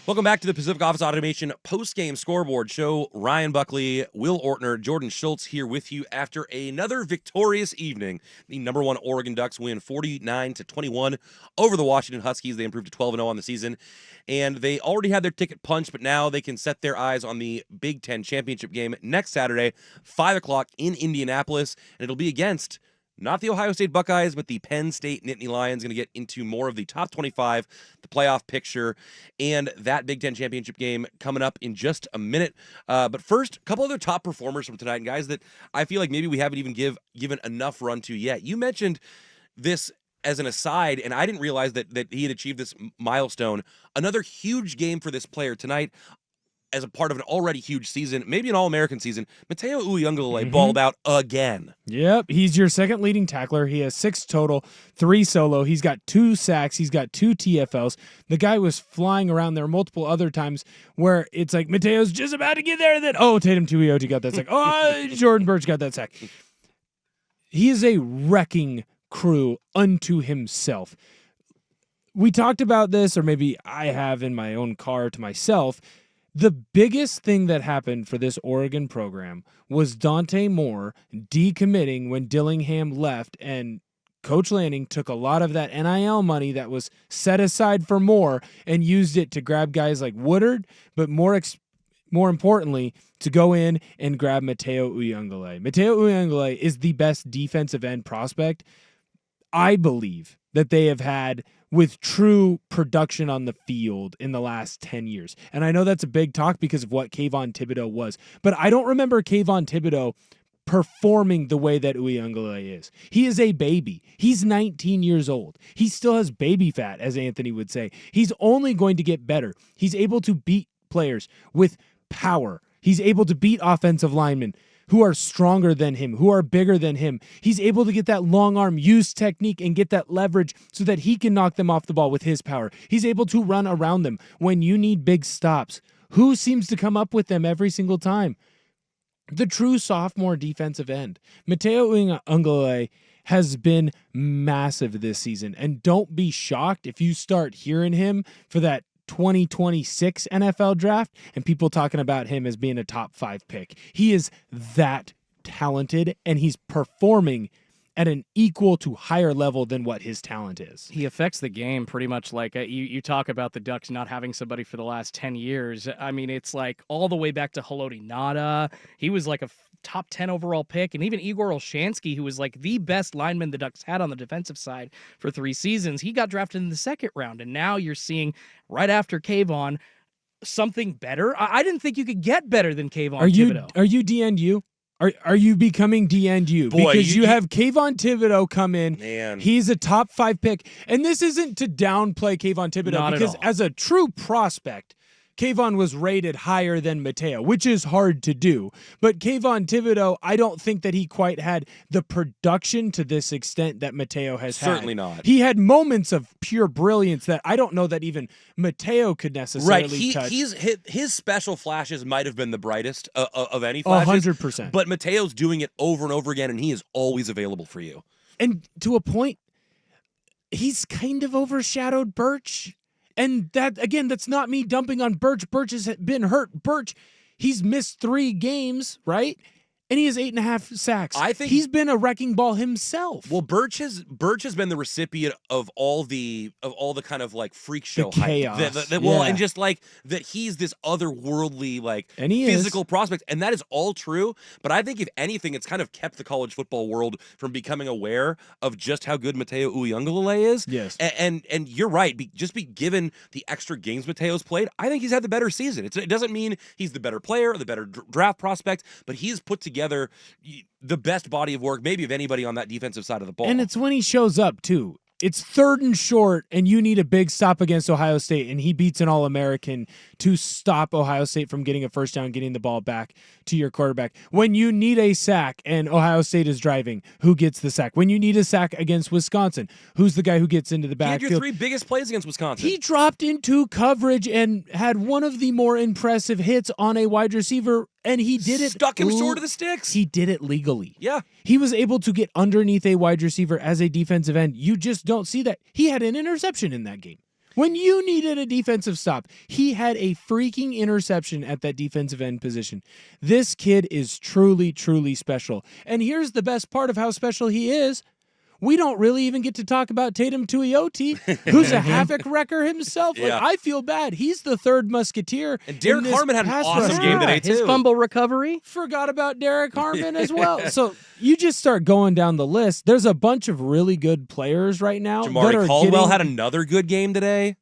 Welcome back to the Pacific Office Automation post-game scoreboard show. Ryan Buckley, Will Ortner, Jordan Schultz here with you after another victorious evening. The number one Oregon Ducks win 49-21 over the Washington Huskies. They improved to 12-0 on the season, and they already had their ticket punched, but now they can set their eyes on the Big Ten championship game next Saturday, 5 o'clock in Indianapolis, and it'll be against not the Ohio State Buckeyes, but the Penn State Nittany Lions. Going to get into more of the top 25, the playoff picture, and that Big Ten championship game coming up in just a minute. But first, a couple other top performers from tonight, and guys that I feel like maybe we haven't even given enough run to yet. You mentioned this as an aside, and I didn't realize that he had achieved this milestone. Another huge game for this player tonight, as a part of an already huge season, maybe an All-American season. Matteo Uiagalelei balled out again. Yep, he's your second leading tackler. He has 6 total, 3 solo. He's got 2 sacks. He's got 2 TFLs. The guy was flying around there multiple other times where it's like Mateo's just about to get there, and then, Tatum Tuioti got that sack. Jordan Birch got that sack. He is a wrecking crew unto himself. We talked about this, or maybe I have in my own car to myself. The biggest thing that happened for this Oregon program was Dante Moore decommitting when Dillingham left, and Coach Lanning took a lot of that NIL money that was set aside for Moore and used it to grab guys like Woodard, but more importantly, to go in and grab Matteo Uiagalelei. Matteo Uiagalelei is the best defensive end prospect, I believe, that they have had with true production on the field in the last 10 years. And I know that's a big talk because of what Kayvon Thibodeau was, but I don't remember Kayvon Thibodeau performing the way that Uiagalelei is. He is a baby. He's 19 years old. He still has baby fat, as Anthony would say. He's only going to get better. He's able to beat players with power. He's able to beat offensive linemen who are stronger than him, who are bigger than him. He's able to get that long arm, use technique, and get that leverage so that he can knock them off the ball with his power. He's able to run around them when you need big stops. Who seems to come up with them every single time? The true sophomore defensive end. Matteo Uiagalelei has been massive this season, and don't be shocked if you start hearing him for that 2026 NFL draft and people talking about him as being a top 5 pick. He is that talented, and he's performing at an equal to higher level than what his talent is. He affects the game pretty much like you talk about the Ducks not having somebody for the last 10 years. I mean, it's like all the way back to Haloti Ngata. He was like a top 10 overall pick, and even Igor Olshansky, who was like the best lineman the Ducks had on the defensive side for 3 seasons, he got drafted in the 2nd round, and now you're seeing right after Kayvon something better. I didn't think you could get better than Kayvon Thibodeau. Are you DNU? Are you becoming DNU? Boy, because you have Kayvon Thibodeau come in. Man. He's a top 5 pick. And this isn't to downplay Kayvon Thibodeau, Not at because all. as a true prospect, Kayvon was rated higher than Matteo, which is hard to do. But Kayvon Thibodeau, I don't think that he quite had the production to this extent that Matteo has had. Certainly not. He had moments of pure brilliance that I don't know that even Matteo could necessarily touch. His special flashes might have been the brightest of any flashes. 100%. But Mateo's doing it over and over again, and he is always available for you. And to a point, he's kind of overshadowed Birch. And that, again, that's not me dumping on Birch. Birch has been hurt. Birch, he's missed 3 games, right? And he has 8.5 sacks. I think he's been a wrecking ball himself. Well, Birch has been the recipient of all the kind of like freak show The hype. chaos. Well, Yeah. and just like that he's this otherworldly like And he physical prospect, and that is all true. But I think if anything, it's kind of kept the college football world from becoming aware of just how good Matteo Uiagalelei is. Yes. And you're right. Given the extra games Mateo's played, I think he's had the better season. It doesn't mean he's the better player or the better draft prospect, but he's put together the best body of work maybe of anybody on that defensive side of the ball. And it's when he shows up, too. It's 3rd and short, and you need a big stop against Ohio State, and he beats an All-American to stop Ohio State from getting a first down, getting the ball back to your quarterback. When you need a sack and Ohio State is driving, who gets the sack? When you need a sack against Wisconsin, who's the guy who gets into the he had backfield? your 3 biggest plays against Wisconsin. He dropped into coverage and had one of the more impressive hits on a wide receiver, and he did it. Stuck him short of the sticks. He did it legally. Yeah. He was able to get underneath a wide receiver as a defensive end. You just don't see that. He had an interception in that game. When you needed a defensive stop, he had a freaking interception at that defensive end position. This kid is truly, truly special. And here's the best part of how special he is. We don't really even get to talk about Tatum Tuioti, who's a havoc wrecker himself. Like, Yeah. I feel bad. He's the third musketeer. And Derek in this Harmon had an pass awesome rush. game today, His too. fumble recovery. Forgot about Derek Harmon as well. So you just start going down the list. There's a bunch of really good players right now. that Jamari are Caldwell getting, had another good game today.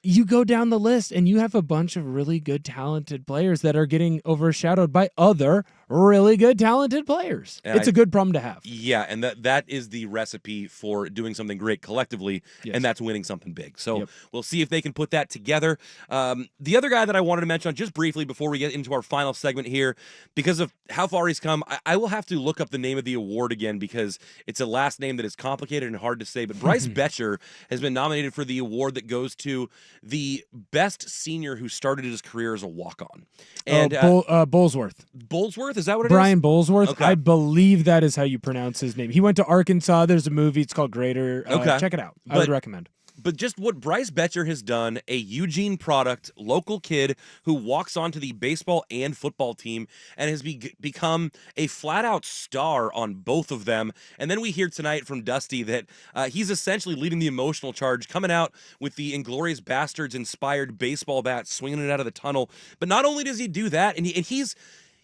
You go down the list and you have a bunch of really good, talented players that are getting overshadowed by other really good, talented players. And It's a good problem to have. Yeah, and that is the recipe for doing something great collectively, Yes. and that's winning something big. So Yep. we'll see if they can put that together. The other guy that I wanted to mention just briefly before we get into our final segment here, because of how far he's come, I will have to look up the name of the award again because it's a last name that is complicated and hard to say. But Bryce Beter has been nominated for the award that goes to the best senior who started his career as a walk-on. And Bolesworth. Bolesworth, is that what it is? Brian Bolesworth. Okay. I believe that is how you pronounce his name. He went to Arkansas. There's a movie. It's called Greater. Okay. Check it out. I would recommend. But just what Bryce Beter has done, a Eugene product, local kid who walks onto the baseball and football team and has become a flat-out star on both of them. And then we hear tonight from Dusty that he's essentially leading the emotional charge, coming out with the Inglourious Bastards-inspired baseball bat, swinging it out of the tunnel. But not only does he do that, and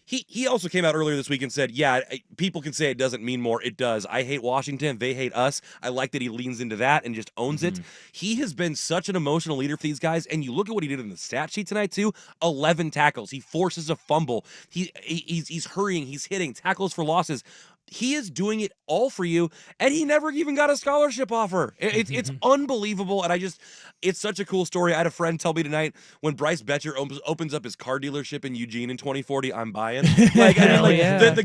he also came out earlier this week and said, yeah, people can say it doesn't mean more. It does. I hate Washington. They hate us. I like that he leans into that and just owns it. He has been such an emotional leader for these guys. And you look at what he did in the stat sheet tonight, too. 11 tackles. He forces a fumble. He's hurrying. He's hitting. Tackles for losses. He is doing it all for you, and he never even got a scholarship offer. It's unbelievable, and it's such a cool story. I had a friend tell me tonight when Bryce Beter opens up his car dealership in Eugene in 2040, I'm buying. The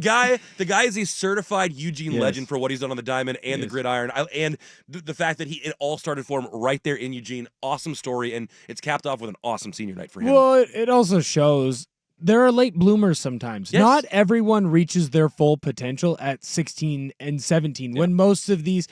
guy is a certified Eugene legend for what he's done on the diamond and the gridiron, and the fact that it all started for him right there in Eugene. Awesome story, and it's capped off with an awesome senior night for him. Well, it also shows there are late bloomers sometimes. Yes. Not everyone reaches their full potential at 16 and 17 when most of these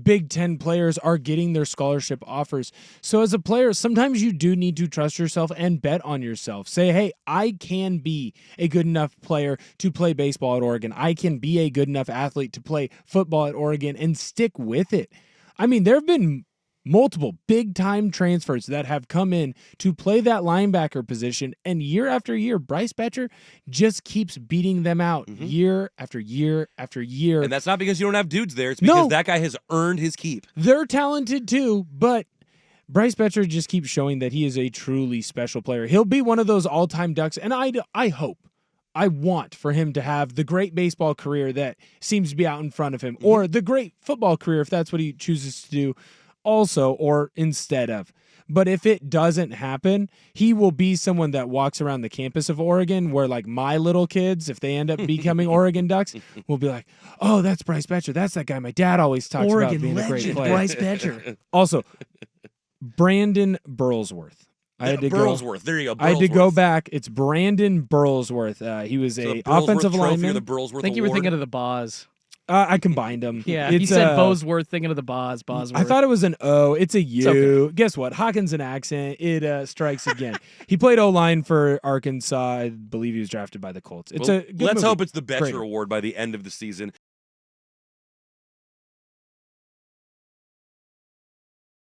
Big Ten players are getting their scholarship offers. So as a player, sometimes you do need to trust yourself and bet on yourself. Say, hey, I can be a good enough player to play baseball at Oregon. I can be a good enough athlete to play football at Oregon and stick with it. I mean, there have been multiple big-time transfers that have come in to play that linebacker position, and year after year, Bryce Beter just keeps beating them out year after year after year. And that's not because you don't have dudes there. It's because that guy has earned his keep. They're talented too, but Bryce Beter just keeps showing that he is a truly special player. He'll be one of those all-time Ducks, and I hope, I want for him to have the great baseball career that seems to be out in front of him, or the great football career if that's what he chooses to do also or instead of. But if it doesn't happen, he will be someone that walks around the campus of Oregon where, like, my little kids, if they end up becoming Oregon Ducks, will be like, oh, that's Bryce Beter. That's that guy my dad always talks about being a great player. Bryce Beter. Also, Brandon Burlsworth. Burlsworth. There you go. I had to go back. It's Brandon Burlsworth. He was So a the Burlsworth offensive trophy or lineman. the Burlsworth I think you were Award. thinking of the Boz. I combined them. Yeah, It's, you said Bosworth, thinking of the Bosworth. I thought it was an O. It's a U. okay. Guess what? Hawkins an accent. It strikes again. He played O-line for Arkansas. I believe he was drafted by the Colts. It's a good Let's movie. hope it's the Better Great. Award by the end of the season.